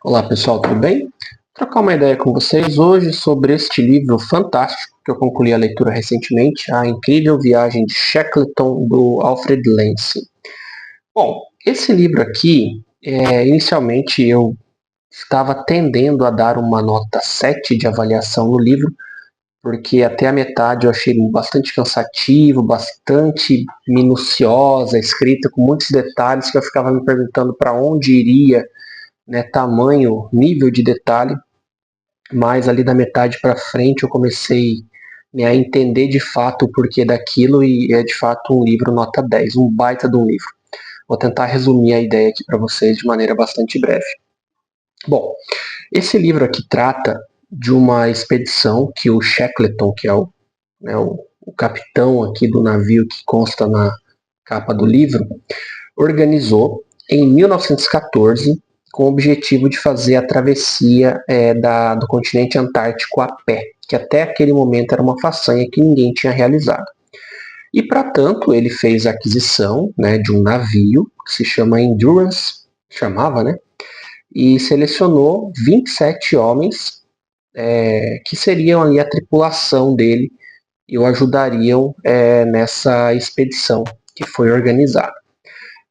Olá pessoal, tudo bem? Vou trocar uma ideia com vocês hoje sobre este livro fantástico que eu concluí a leitura recentemente, A Incrível Viagem de Shackleton, do Alfred Lance. Bom, esse livro aqui, inicialmente eu estava tendendo a dar uma nota 7 de avaliação no livro, porque até a metade eu achei bastante cansativo, bastante minuciosa, escrita com muitos detalhes que eu ficava me perguntando para onde iria, né, tamanho, nível de detalhe. Mas ali da metade para frente eu comecei, né, a entender de fato o porquê daquilo e é de fato um livro nota 10, um baita de um livro. Vou tentar resumir a ideia aqui para vocês de maneira bastante breve. Bom, esse livro aqui trata de uma expedição que o Shackleton, que é o capitão aqui do navio que consta na capa do livro, organizou em 1914 com o objetivo de fazer a travessia do continente antártico a pé, que até aquele momento era uma façanha que ninguém tinha realizado. E para tanto ele fez a aquisição, né, de um navio que se chama Endurance, chamava, né, e selecionou 27 homens que seriam ali a tripulação dele e o ajudariam nessa expedição que foi organizada.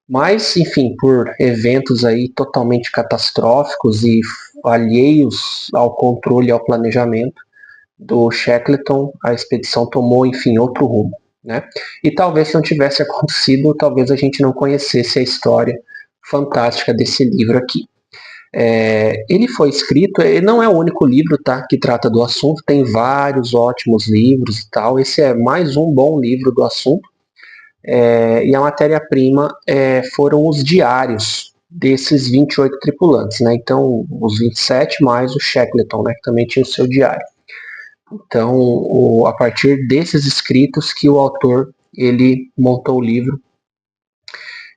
Mas, enfim, por eventos aí totalmente catastróficos e alheios ao controle e ao planejamento do Shackleton, a expedição tomou, enfim, outro rumo, né? E talvez se não tivesse acontecido, talvez a gente não conhecesse a história fantástica desse livro aqui. Ele foi escrito, ele não é o único livro, tá, que trata do assunto, tem vários ótimos livros e tal. Esse é mais um bom livro do assunto. E a matéria-prima foram os diários desses 28 tripulantes, né? Então, os 27 mais o Shackleton, né, que também tinha o seu diário. Então, a partir desses escritos que o autor ele montou o livro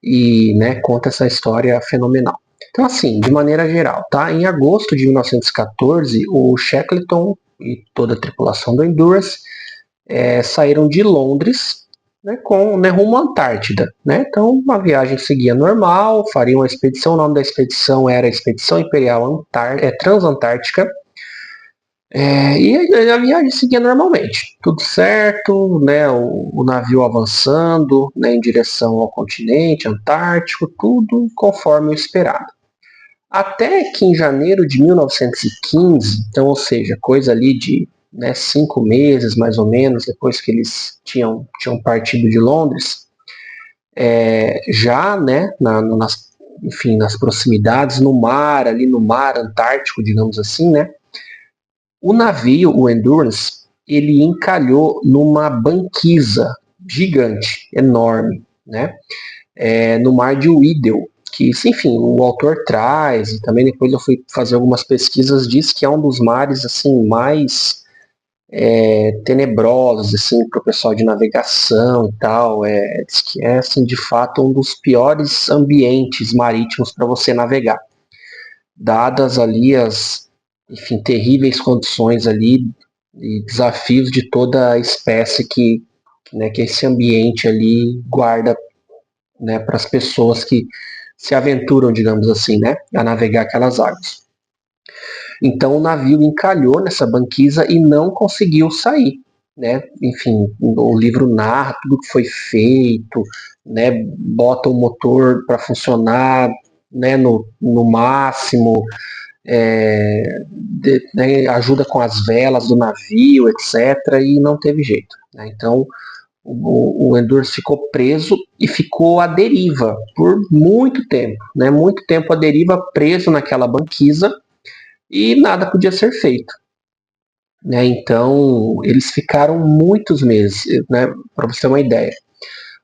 e, né, conta essa história fenomenal. Então, assim, de maneira geral, tá? Em agosto de 1914, o Shackleton e toda a tripulação do Endurance saíram de Londres, né, rumo à Antártida, né? Então a viagem seguia normal, fariam uma expedição. O nome da expedição era a Expedição Imperial Transantártica. E a viagem seguia normalmente, tudo certo, né? O navio avançando, né, em direção ao continente antártico, tudo conforme o esperado. Até que em janeiro de 1915, então, ou seja, coisa ali de, né, 5 meses mais ou menos depois que eles tinham partido de Londres, já, né, enfim, nas proximidades, no mar, ali no mar Antártico, digamos assim, né, o navio, o Endurance, ele encalhou numa banquisa gigante, enorme, né, no mar de Weddell, que, enfim, o autor traz, e também depois eu fui fazer algumas pesquisas, diz que é um dos mares, assim, mais tenebrosos, assim, para o pessoal de navegação e tal. Diz que é, assim, de fato, um dos piores ambientes marítimos para você navegar, dadas ali as, enfim, terríveis condições ali e desafios de toda a espécie que esse ambiente ali guarda, né, para as pessoas que se aventuram, digamos assim, né, a navegar aquelas águas. Então o navio encalhou nessa banquisa e não conseguiu sair, né? Enfim, o livro narra tudo que foi feito, né? Bota o motor para funcionar, né, no máximo, né, ajuda com as velas do navio, etc. E não teve jeito, né? Então o Endurance ficou preso e ficou à deriva por muito tempo, né? Muito tempo à deriva, preso naquela banquisa e nada podia ser feito, né? Então eles ficaram muitos meses, né? Para você ter uma ideia,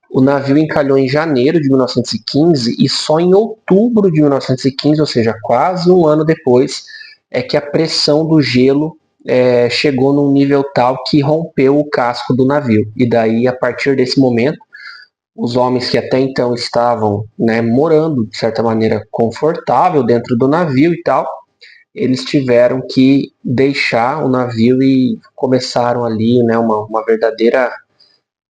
o navio encalhou em janeiro de 1915 e só em outubro de 1915, ou seja, quase um ano depois, é que a pressão do gelo chegou num nível tal que rompeu o casco do navio. E daí, a partir desse momento, os homens que até então estavam, né, morando de certa maneira confortável dentro do navio e tal, eles tiveram que deixar o navio e começaram ali, né, uma verdadeira,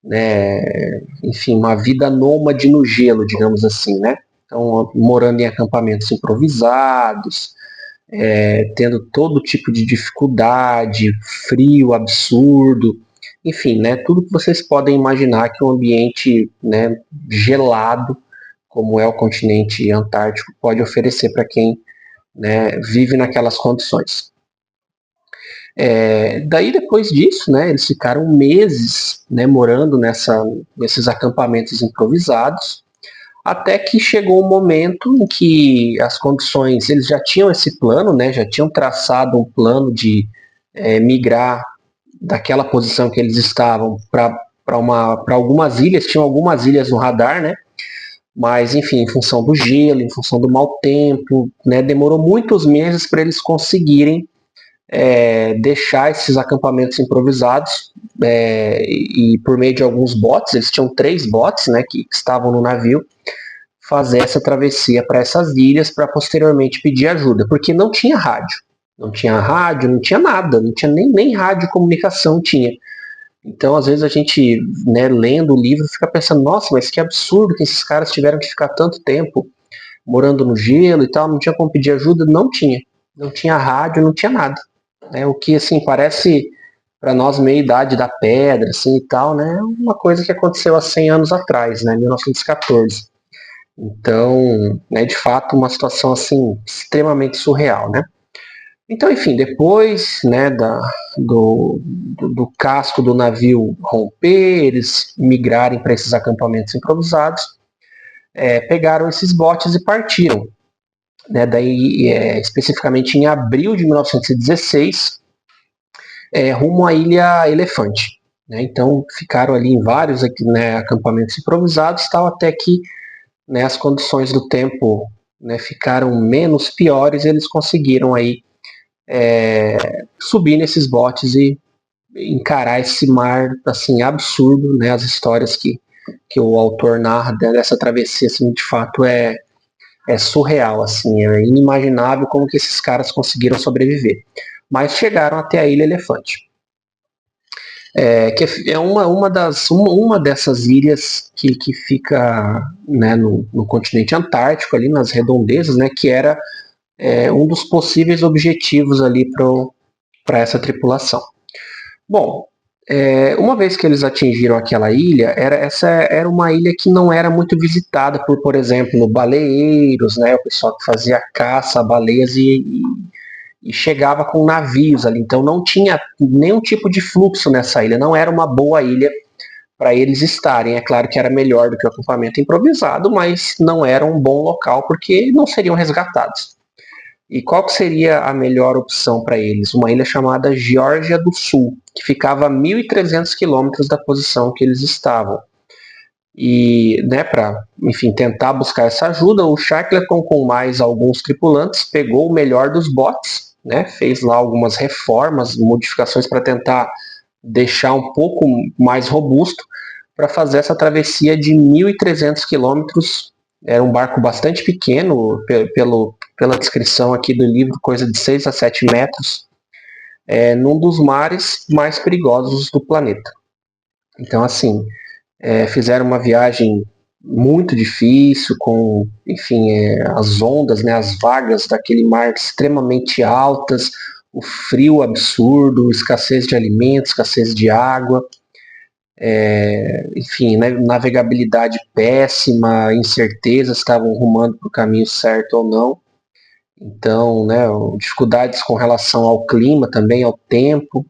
né, enfim, uma vida nômade no gelo, digamos assim, né? Então, morando em acampamentos improvisados, tendo todo tipo de dificuldade, frio absurdo, enfim, né, tudo que vocês podem imaginar que um ambiente, né, gelado, como é o continente antártico, pode oferecer para quem, né, vive naquelas condições. Daí depois disso, né, eles ficaram meses, né, morando nesses acampamentos improvisados, até que chegou um momento em que as condições, eles já tinham esse plano, né, já tinham traçado um plano de migrar daquela posição que eles estavam para algumas ilhas, tinham algumas ilhas no radar, né, mas enfim, em função do gelo, em função do mau tempo, né, demorou muitos meses para eles conseguirem deixar esses acampamentos improvisados e por meio de alguns botes, eles tinham 3 botes, né, que estavam no navio, fazer essa travessia para essas ilhas para posteriormente pedir ajuda, porque não tinha rádio. Não tinha rádio, não tinha nada, não tinha nem rádio comunicação tinha. Então, às vezes a gente, né, lendo o livro, fica pensando, nossa, mas que absurdo que esses caras tiveram que ficar tanto tempo morando no gelo e tal, não tinha como pedir ajuda, não tinha. Não tinha rádio, não tinha nada. O que, assim, parece para nós meia idade da pedra, assim, e tal, né, uma coisa que aconteceu há 100 anos atrás, né, 1914. Então, né, de fato, uma situação assim extremamente surreal, né? Então, enfim, depois, né, do casco do navio romper, eles migrarem para esses acampamentos improvisados, pegaram esses botes e partiram. Né, daí, especificamente em abril de 1916, rumo à Ilha Elefante. Né? Então, ficaram ali em vários, né, acampamentos improvisados, tal, até que, né, as condições do tempo, né, ficaram menos piores, eles conseguiram aí subir nesses botes e encarar esse mar assim absurdo, né, as histórias que o autor narra dessa travessia, assim, de fato é surreal, assim, é inimaginável como que esses caras conseguiram sobreviver. Mas chegaram até a Ilha Elefante. Que é uma dessas ilhas que fica, né, no continente antártico, ali nas redondezas, né, que era um dos possíveis objetivos ali para essa tripulação. Bom, uma vez que eles atingiram aquela ilha, essa era uma ilha que não era muito visitada por exemplo, baleeiros, né, o pessoal que fazia caça a baleias e chegava com navios ali, então não tinha nenhum tipo de fluxo nessa ilha, não era uma boa ilha para eles estarem. É claro que era melhor do que o acampamento improvisado, mas não era um bom local porque não seriam resgatados. E qual que seria a melhor opção para eles? Uma ilha chamada Geórgia do Sul, que ficava a 1.300 quilômetros da posição que eles estavam. E, né, para, enfim, tentar buscar essa ajuda, o Shackleton, com mais alguns tripulantes, pegou o melhor dos botes, né, fez lá algumas reformas, modificações para tentar deixar um pouco mais robusto para fazer essa travessia de 1.300 quilômetros. Era um barco bastante pequeno, pela descrição aqui do livro, coisa de 6 a 7 metros, num dos mares mais perigosos do planeta. Então, assim, fizeram uma viagem muito difícil, com, enfim, as ondas, né, as vagas daquele mar extremamente altas, o frio absurdo, escassez de alimentos, escassez de água, enfim, né, navegabilidade péssima, incertezas estavam rumando para o caminho certo ou não. Então, né, dificuldades com relação ao clima também, ao tempo.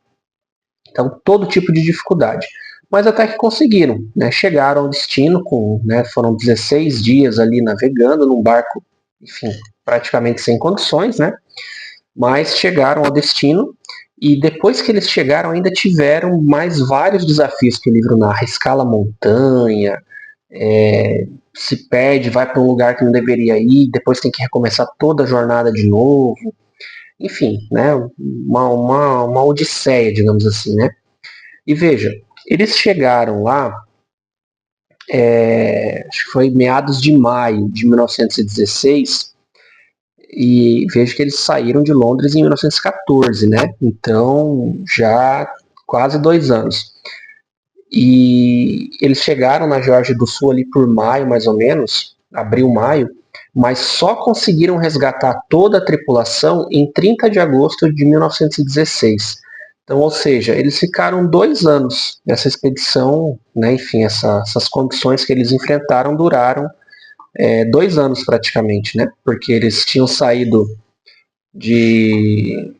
Então, todo tipo de dificuldade. Mas até que conseguiram, né, chegaram ao destino, né, foram 16 dias ali navegando num barco, enfim, praticamente sem condições, né, mas chegaram ao destino. E depois que eles chegaram, ainda tiveram mais vários desafios que o livro narra. Escala montanha, se perde, vai para um lugar que não deveria ir, depois tem que recomeçar toda a jornada de novo. Enfim, né, uma odisseia, digamos assim, né. E veja, eles chegaram lá, acho que foi meados de maio de 1916, e vejo que eles saíram de Londres em 1914, né? Então, já quase 2 anos. E eles chegaram na Geórgia do Sul ali por maio, mais ou menos, abril, maio, mas só conseguiram resgatar toda a tripulação em 30 de agosto de 1916. Então, ou seja, eles ficaram 2 anos nessa expedição, né? Enfim, essas condições que eles enfrentaram duraram 2 anos praticamente, né? Porque eles tinham saído de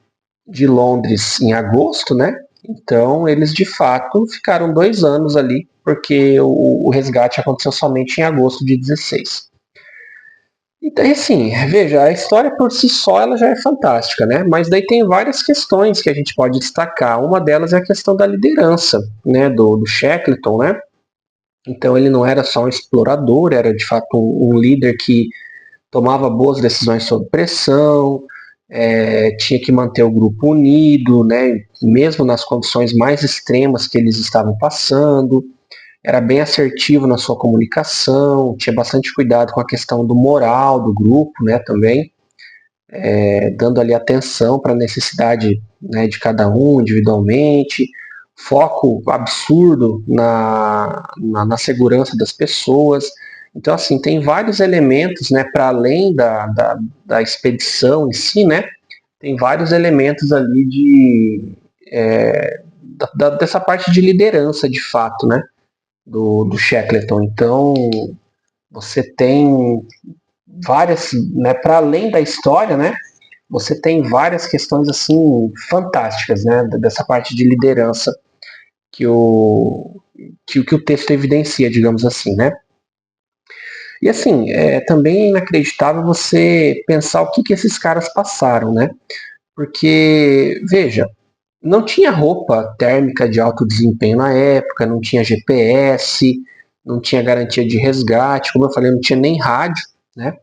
Londres em agosto, né? Então eles de fato ficaram 2 anos ali, porque o resgate aconteceu somente em agosto de 16. Então, assim, veja, a história por si só ela já é fantástica, né? Mas daí tem várias questões que a gente pode destacar. Uma delas é a questão da liderança, né? Do Shackleton, né? Então ele não era só um explorador, era de fato um líder que tomava boas decisões sob pressão, tinha que manter o grupo unido, né, mesmo nas condições mais extremas que eles estavam passando, era bem assertivo na sua comunicação, tinha bastante cuidado com a questão do moral do grupo, né, também, dando ali atenção para a necessidade, né, de cada um individualmente, foco absurdo na segurança das pessoas. Então, assim, tem vários elementos, né, para além da expedição em si, né, tem vários elementos ali dessa parte de liderança, de fato, né, do Shackleton. Então, você tem várias, né, para além da história, né, você tem várias questões assim fantásticas, né, dessa parte de liderança que o texto evidencia, digamos assim, né? E assim, também é inacreditável você pensar o que esses caras passaram, né? Porque, veja, não tinha roupa térmica de alto desempenho na época, não tinha GPS, não tinha garantia de resgate, como eu falei, não tinha nem rádio, né?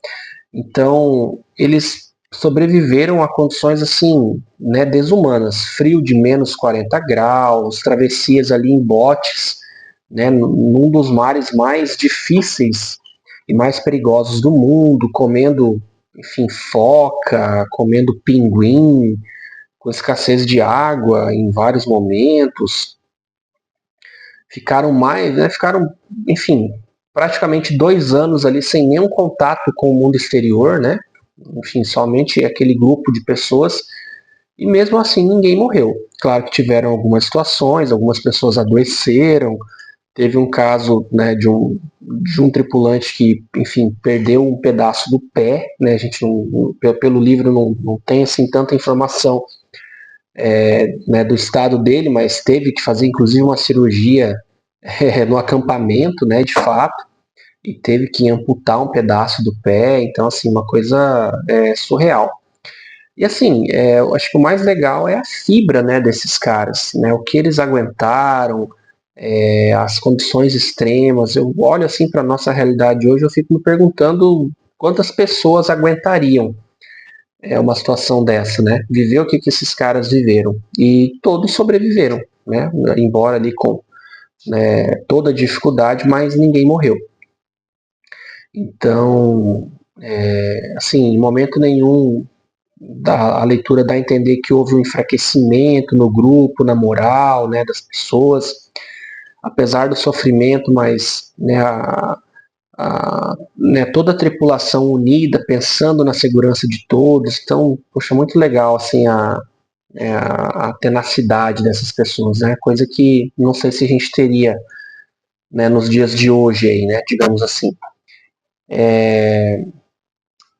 Então, eles sobreviveram a condições assim, né, desumanas, frio de menos 40 graus, travessias ali em botes, né, num dos mares mais difíceis e mais perigosos do mundo, comendo, enfim, foca, comendo pinguim, com escassez de água em vários momentos. Ficaram mais, né, enfim, praticamente 2 anos ali sem nenhum contato com o mundo exterior, né? Enfim, somente aquele grupo de pessoas, e mesmo assim ninguém morreu. Claro que tiveram algumas situações, algumas pessoas adoeceram, teve um caso, né, de um tripulante que, enfim, perdeu um pedaço do pé, né, a gente pelo livro não tem assim tanta informação né, do estado dele, mas teve que fazer inclusive uma cirurgia no acampamento, né, de fato, e teve que amputar um pedaço do pé, então assim, uma coisa surreal. E assim, eu acho que o mais legal é a fibra, né, desses caras, né, o que eles aguentaram, as condições extremas. Eu olho assim para nossa realidade hoje, eu fico me perguntando quantas pessoas aguentariam uma situação dessa, né? Viver o que esses caras viveram. E todos sobreviveram, né? Embora ali com toda a dificuldade, mas ninguém morreu. Então, assim, em momento nenhum a leitura dá a entender que houve um enfraquecimento no grupo, na moral, né, das pessoas, apesar do sofrimento, mas né, toda a tripulação unida, pensando na segurança de todos. Então, poxa, muito legal assim a tenacidade dessas pessoas, né? Coisa que não sei se a gente teria, né, nos dias de hoje aí, né? Digamos assim.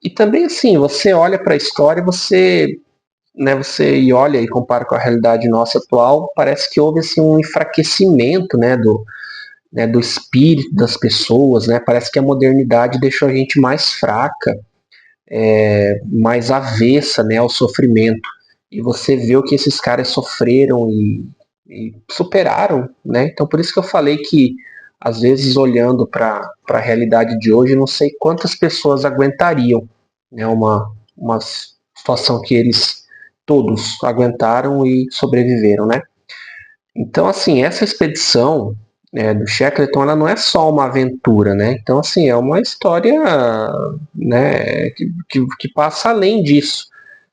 E também assim, você olha para a história, você olha e compara com a realidade nossa atual, parece que houve assim um enfraquecimento, né, do espírito das pessoas, né? Parece que a modernidade deixou a gente mais fraca, mais avessa, né, ao sofrimento. E você vê o que esses caras sofreram e superaram, né? Então por isso que eu falei que às vezes olhando para a realidade de hoje, não sei quantas pessoas aguentariam, né, uma situação que eles todos aguentaram e sobreviveram, né? Então assim, essa expedição do Shackleton, ela não é só uma aventura, né? Então assim, é uma história, né, que passa além disso.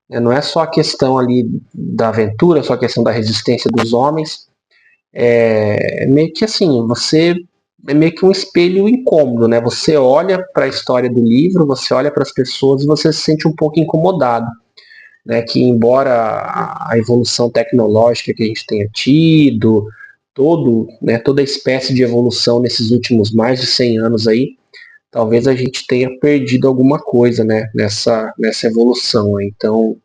Não é só a questão ali da aventura, só a questão da resistência dos homens. Meio que assim, você é meio que um espelho incômodo, né? Você olha para a história do livro, você olha para as pessoas e você se sente um pouco incomodado, né? Que embora a evolução tecnológica que a gente tenha tido, toda a espécie de evolução nesses últimos mais de 100 anos aí, talvez a gente tenha perdido alguma coisa, né? Nessa evolução. Então,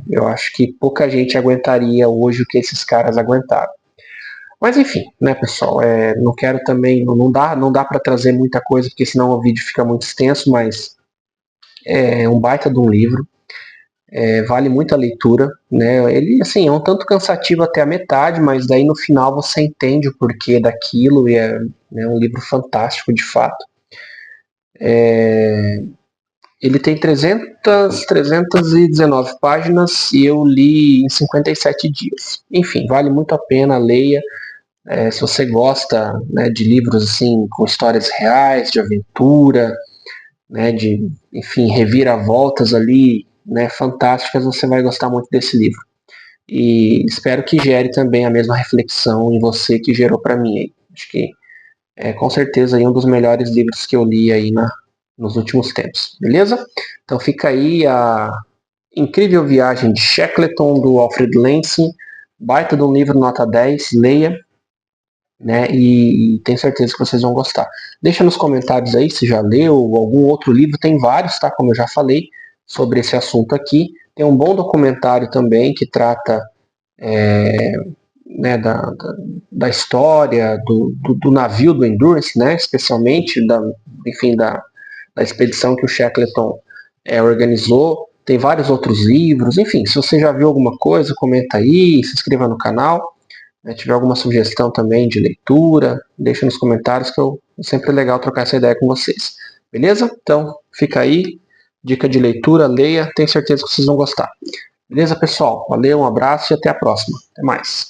eu acho que pouca gente aguentaria hoje o que esses caras aguentaram. Mas enfim, né, pessoal, não quero também, não dá para trazer muita coisa, porque senão o vídeo fica muito extenso, mas é um baita de um livro, vale muito a leitura, né, ele, assim, é um tanto cansativo até a metade, mas daí no final você entende o porquê daquilo, e né, um livro fantástico, de fato. Ele tem 319 páginas e eu li em 57 dias. Enfim, vale muito a pena, leia. Se você gosta, né, de livros assim com histórias reais, de aventura, né, de, enfim, reviravoltas ali, né, fantásticas, você vai gostar muito desse livro. E espero que gere também a mesma reflexão em você que gerou para mim aí. Acho que com certeza aí um dos melhores livros que eu li aí nos últimos tempos. Beleza? Então fica aí a Incrível Viagem de Shackleton do Alfred Lansing, baita de um livro nota 10, leia, né? E tenho certeza que vocês vão gostar. Deixa nos comentários aí se já leu algum outro livro, tem vários, tá? Como eu já falei sobre esse assunto aqui. Tem um bom documentário também que trata né, da história do navio do Endurance, né? Especialmente enfim, da expedição que o Shackleton organizou. Tem vários outros livros, enfim, se você já viu alguma coisa, comenta aí, se inscreva no canal. Se tiver alguma sugestão também de leitura, deixa nos comentários que é sempre legal trocar essa ideia com vocês. Beleza? Então, fica aí. Dica de leitura, leia, tenho certeza que vocês vão gostar. Beleza, pessoal? Valeu, um abraço e até a próxima. Até mais.